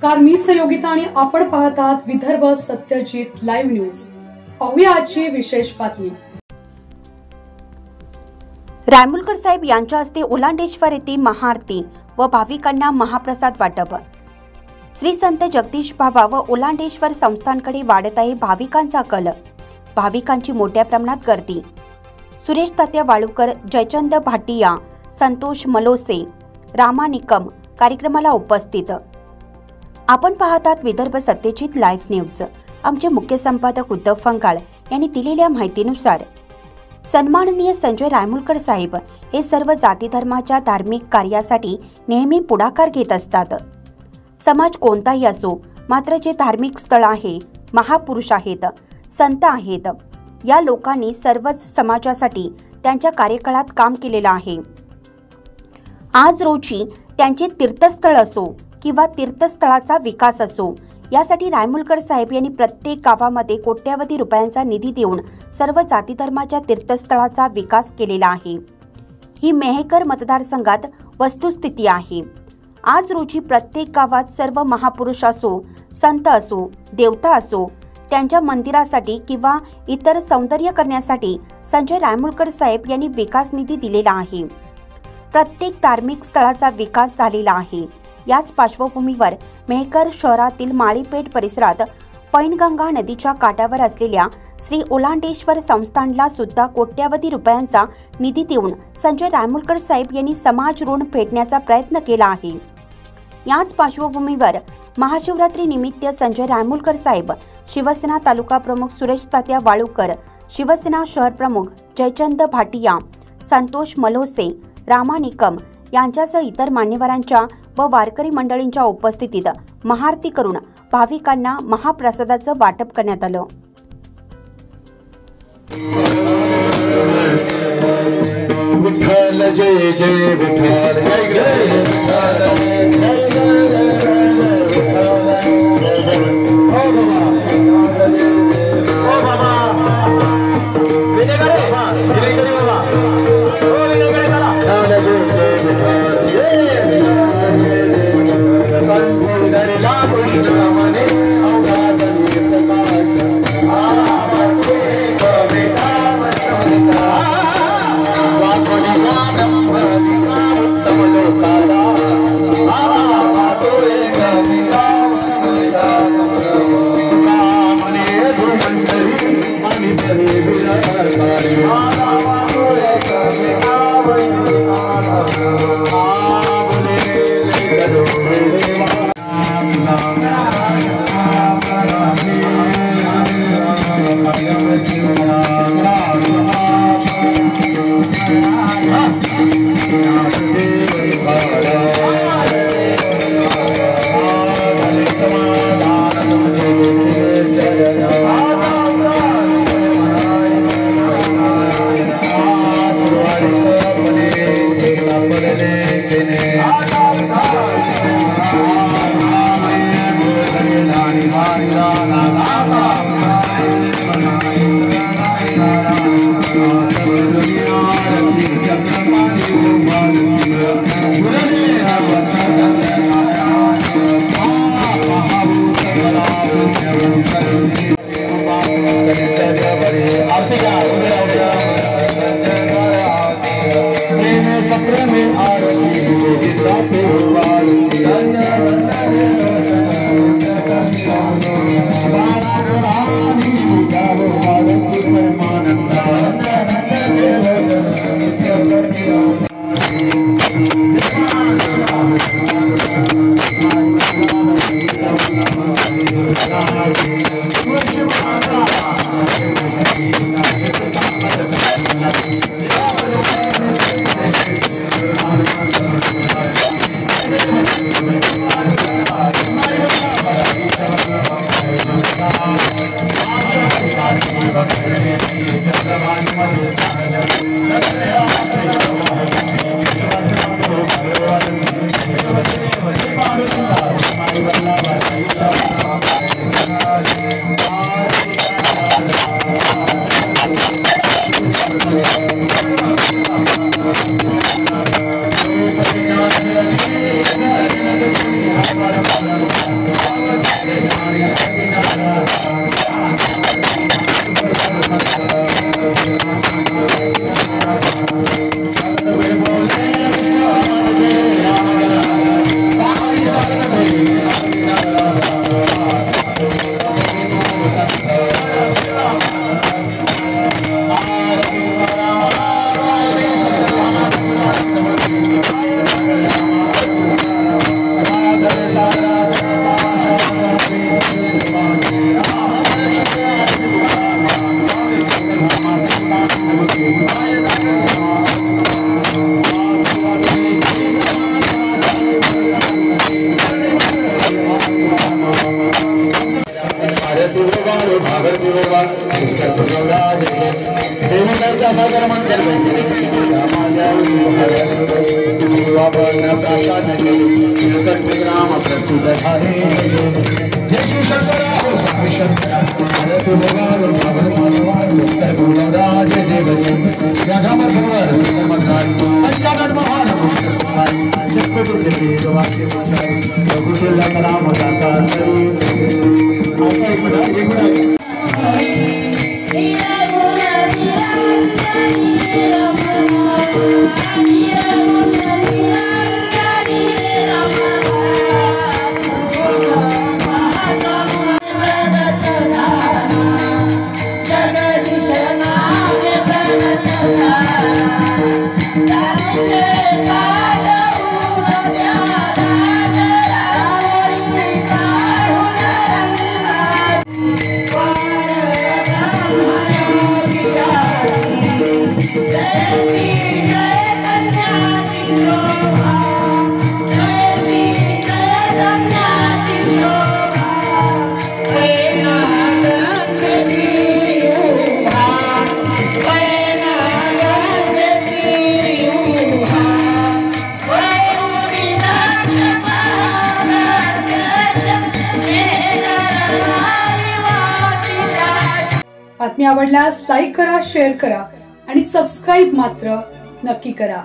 नमस्कार, मी सहयोगिता आणि आपण पाहत आहात विदर्भ सत्यजित लाईव्ह न्यूज। पाहूया आजची विशेष बातमी। रायमुलकर साहेब यांच्या हस्ते ओलांडेश्वर येथे महाआरती व भाविकांना महाप्रसाद वाटप। श्री संत जगदीश बाबा व ओलांडेश्वर संस्थानकडे वाढत आहे भाविकांचा कल। भाविकांची मोठ्या प्रमाणात गर्दी। सुरेश तात्या वाळूकर, जयचंद भाटिया, संतोष मलोसे, रामा निकम कार्यक्रमाला उपस्थित। आपण पाहत आहात विदर्भ सत्यजित लाईव्ह न्यूज। आमचे मुख्य संपादक उद्धव फंगाळ यांनी दिलेल्या माहितीनुसार सन्माननीय संजय रायमुलकर साहेब हे सर्व जाती धर्माच्या धार्मिक कार्यासाठी नेहमी पुढाकार घेत असतात। समाज कोणताही असो, मात्र जे धार्मिक स्थळ आहे, महापुरुष आहेत, संत आहेत, या लोकांनी सर्वच समाजासाठी त्यांच्या कार्यकाळात काम केलेलं आहे। आज रोजी त्यांचे तीर्थस्थळ असो किंवा तीर्थस्थळाचा विकास असो, यासाठी रायमुलकर साहेब यांनी प्रत्येक गावामध्ये कोट्यावधी रुपयांचा निधी देऊन सर्व जाती धर्माच्या तीर्थस्थळाचा विकास केलेला आहे। ही मेहकर मतदारसंघात वस्तुस्थिती आहे। आज रोजी प्रत्येक गावात सर्व महापुरुष असो, संत असो, देवता असो, त्यांच्या मंदिरासाठी किंवा इतर सौंदर्य करण्यासाठी संजय रायमुलकर साहेब यांनी विकास निधी दिलेला आहे। प्रत्येक धार्मिक स्थळाचा विकास झालेला आहे। याच पार्श्वभूमीवर मेहकर शहरातील माळीपेठ परिसरात पैनगंगा नदीच्या काठावर असलेल्या श्री ओलांडेश्वर संस्थानला सुद्धा कोट्यावधी रुपयांचा निधी देऊन संजय रायमुलकर साहेब यांनी समाज ऋण फेडण्याचा प्रयत्न केला आहे। याच पार्श्वभूमीवर महाशिवरात्री निमित्त संजय रायमुलकर साहेब, शिवसेना तालुका प्रमुख सुरेश तात्या वाळूकर, शिवसेना शहर प्रमुख जयचंद भाटिया, संतोष मलोसे, रामा निकम यांच्यासह इतर मान्यवरांच्या व वारकरी मंडळींच्या उपस्थितीत महाआरती करून भाविकांना महाप्रसादाचं वाटप करण्यात आलं। विठ्ठल जय जय विठ्ठल जय जय बातमी आवडल्यास लाईक करा, शेअर करा आणि सबस्क्राईब मात्र नक्की करा.